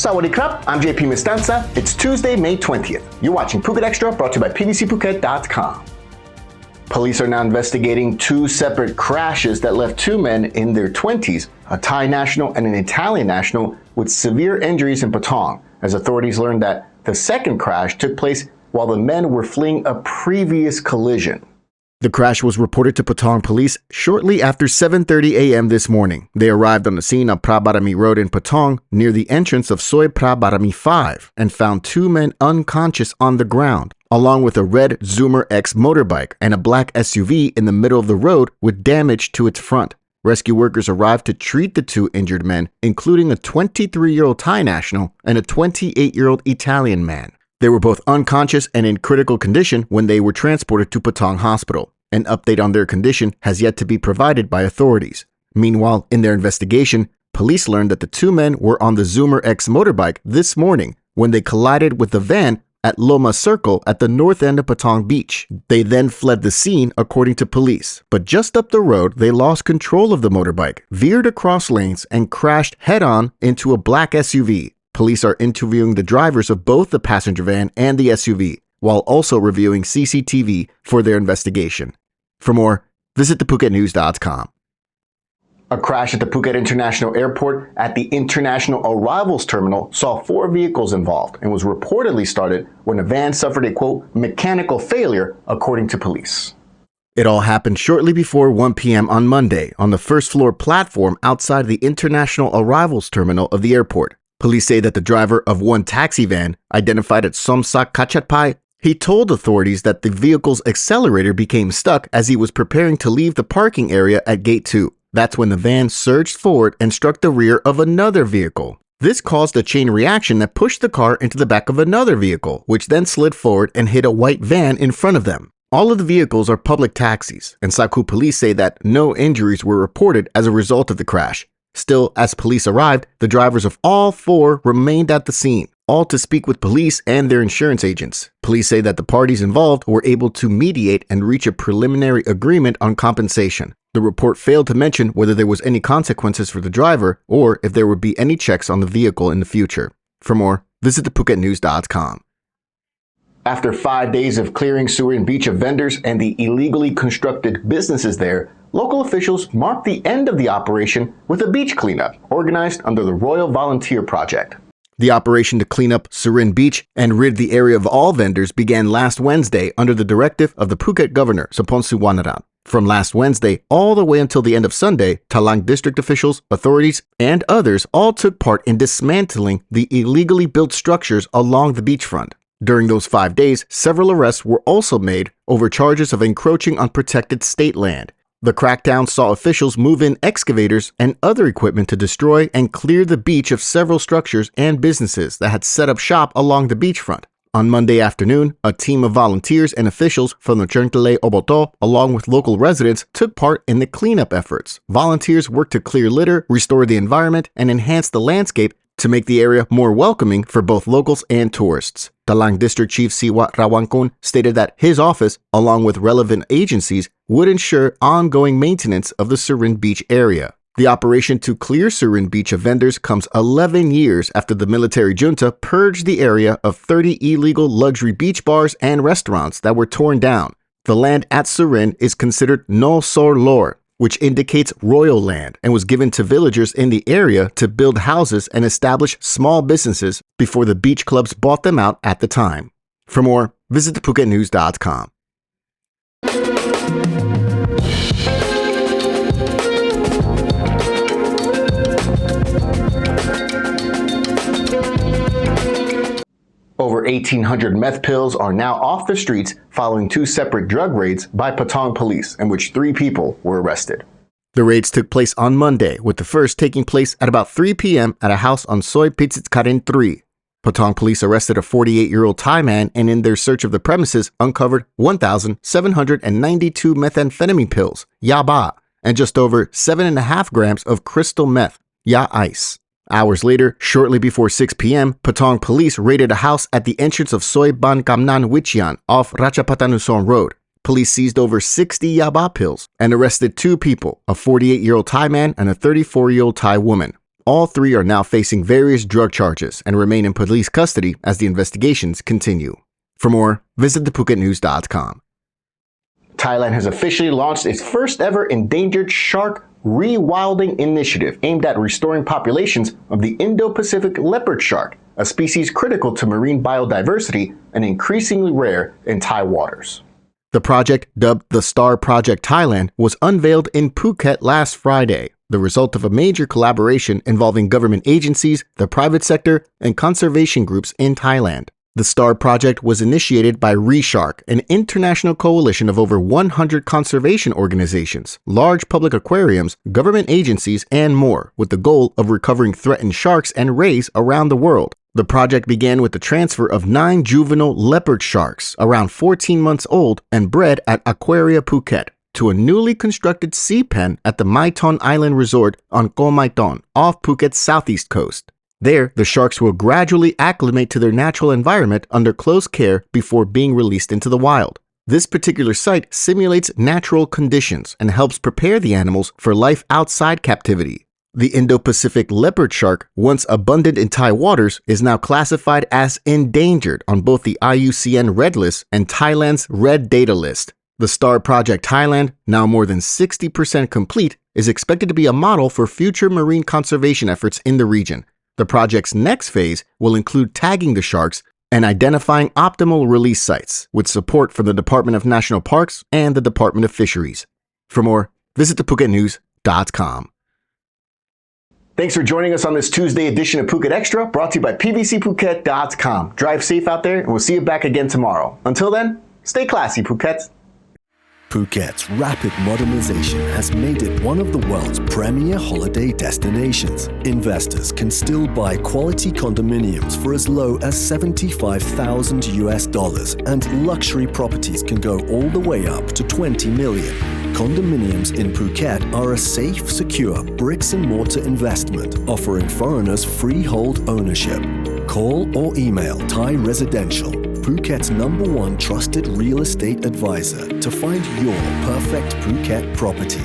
Sawadee krap, I'm JP Mestanza. It's Tuesday, May 20th. You're watching Phuket Xtra, brought to you by pvcphuket.com. Police are now investigating two separate crashes that left two men in their 20s, a Thai national and an Italian national, with severe injuries in Patong, as authorities learned that the second crash took place while the men were fleeing a previous collision. The crash was reported to Patong police shortly after 7:30 a.m. this morning. They arrived on the scene of Phra Barami Road in Patong near the entrance of Soi Phra Barami 5 and found two men unconscious on the ground, along with a red Zoomer X motorbike and a black SUV in the middle of the road with damage to its front. Rescue workers arrived to treat the two injured men, including a 23-year-old Thai national and a 28-year-old Italian man. They were both unconscious and in critical condition when they were transported to Patong Hospital. An update on their condition has yet to be provided by authorities. Meanwhile, in their investigation, police learned that the two men were on the Zoomer X motorbike this morning when they collided with the van at Loma Circle at the north end of Patong Beach. They then fled the scene, according to police. But just up the road, they lost control of the motorbike, veered across lanes, and crashed head-on into a black SUV. Police are interviewing the drivers of both the passenger van and the SUV, while also reviewing CCTV for their investigation. For more, visit thephuket.news.com. A crash at the Phuket International Airport at the International Arrivals Terminal saw 4 vehicles involved and was reportedly started when a van suffered a, quote, mechanical failure, according to police. It all happened shortly before 1 p.m. on Monday on the first-floor platform outside the International Arrivals Terminal of the airport. Police say that the driver of one taxi van, identified as Somsak Kachatpai, he told authorities that the vehicle's accelerator became stuck as he was preparing to leave the parking area at Gate 2. That's when the van surged forward and struck the rear of another vehicle. This caused a chain reaction that pushed the car into the back of another vehicle, which then slid forward and hit a white van in front of them. All of the vehicles are public taxis, and Saku police say that no injuries were reported as a result of the crash. Still, as police arrived, the drivers of all 4 remained at the scene, all to speak with police and their insurance agents. Police say that the parties involved were able to mediate and reach a preliminary agreement on compensation. The report failed to mention whether there was any consequences for the driver or if there would be any checks on the vehicle in the future. For more, visit thephuket.news.com. After 5 days of clearing Surin Beach of vendors and the illegally constructed businesses there, local officials marked the end of the operation with a beach cleanup organized under the Royal Volunteer Project. The operation to clean up Surin Beach and rid the area of all vendors began last Wednesday under the directive of the Phuket Governor, Soponsu Wanaran. From last Wednesday all the way until the end of Sunday, Talang district officials, authorities, and others all took part in dismantling the illegally built structures along the beachfront. During those 5 days, several arrests were also made over charges of encroaching on protected state land. The crackdown saw officials move in excavators and other equipment to destroy and clear the beach of several structures and businesses that had set up shop along the beachfront. On Monday afternoon, a team of volunteers and officials from the Cherntale Oboto, along with local residents, took part in the cleanup efforts. Volunteers worked to clear litter, restore the environment, and enhance the landscape to make the area more welcoming for both locals and tourists. Talang District Chief Siwa Rawangkon stated that his office, along with relevant agencies, would ensure ongoing maintenance of the Surin Beach area. The operation to clear Surin Beach of vendors comes 11 years after the military junta purged the area of 30 illegal luxury beach bars and restaurants that were torn down. The land at Surin is considered No Sor Lor, which indicates royal land, and was given to villagers in the area to build houses and establish small businesses before the beach clubs bought them out at the time. For more, visit thephuket.news.com. Over 1,800 meth pills are now off the streets following 2 separate drug raids by Patong police, in which 3 people were arrested. The raids took place on Monday, with the first taking place at about 3 p.m. at a house on Soi Pitsitkarin 3. Patong police arrested a 48-year-old Thai man and in their search of the premises uncovered 1,792 methamphetamine pills, yaba, and just over 7.5 grams of crystal meth, ya ice. Hours later, shortly before 6 p.m., Patong police raided a house at the entrance of Soi Ban Kamnan Wichian off Ratchapatanuson Road. Police seized over 60 yaba pills and arrested 2 people, a 48-year-old Thai man and a 34-year-old Thai woman. All three are now facing various drug charges and remain in police custody as the investigations continue. For more, visit thephuket.news.com. Thailand has officially launched its first ever endangered shark rewilding initiative aimed at restoring populations of the Indo-Pacific leopard shark, a species critical to marine biodiversity and increasingly rare in Thai waters. The project, dubbed the Star Project Thailand, was unveiled in Phuket last Friday, the result of a major collaboration involving government agencies, the private sector, and conservation groups in Thailand. The STAR project was initiated by ReShark, an international coalition of over 100 conservation organizations, large public aquariums, government agencies, and more, with the goal of recovering threatened sharks and rays around the world. The project began with the transfer of 9 juvenile leopard sharks, around 14 months old and bred at Aquaria Phuket, to a newly constructed sea pen at the Maiton Island Resort on Koh Maiton, off Phuket's southeast coast. There, the sharks will gradually acclimate to their natural environment under close care before being released into the wild. This particular site simulates natural conditions and helps prepare the animals for life outside captivity. The Indo-Pacific leopard shark, once abundant in Thai waters, is now classified as endangered on both the IUCN Red List and Thailand's Red Data List. The STAR Project Thailand, now more than 60% complete, is expected to be a model for future marine conservation efforts in the region. The project's next phase will include tagging the sharks and identifying optimal release sites, with support from the Department of National Parks and the Department of Fisheries. For more, visit thephuket.news.com. Thanks for joining us on this Tuesday edition of Phuket Extra, brought to you by pvcphuket.com. Drive safe out there, and we'll see you back again tomorrow. Until then, stay classy, Phuket. Phuket's rapid modernization has made it one of the world's premier holiday destinations. Investors can still buy quality condominiums for as low as $75,000, and luxury properties can go all the way up to $20 million. Condominiums in Phuket are a safe, secure bricks-and-mortar investment, offering foreigners freehold ownership. Call or email Thai Residential, Phuket's #1 trusted real estate advisor, to find your perfect Phuket property.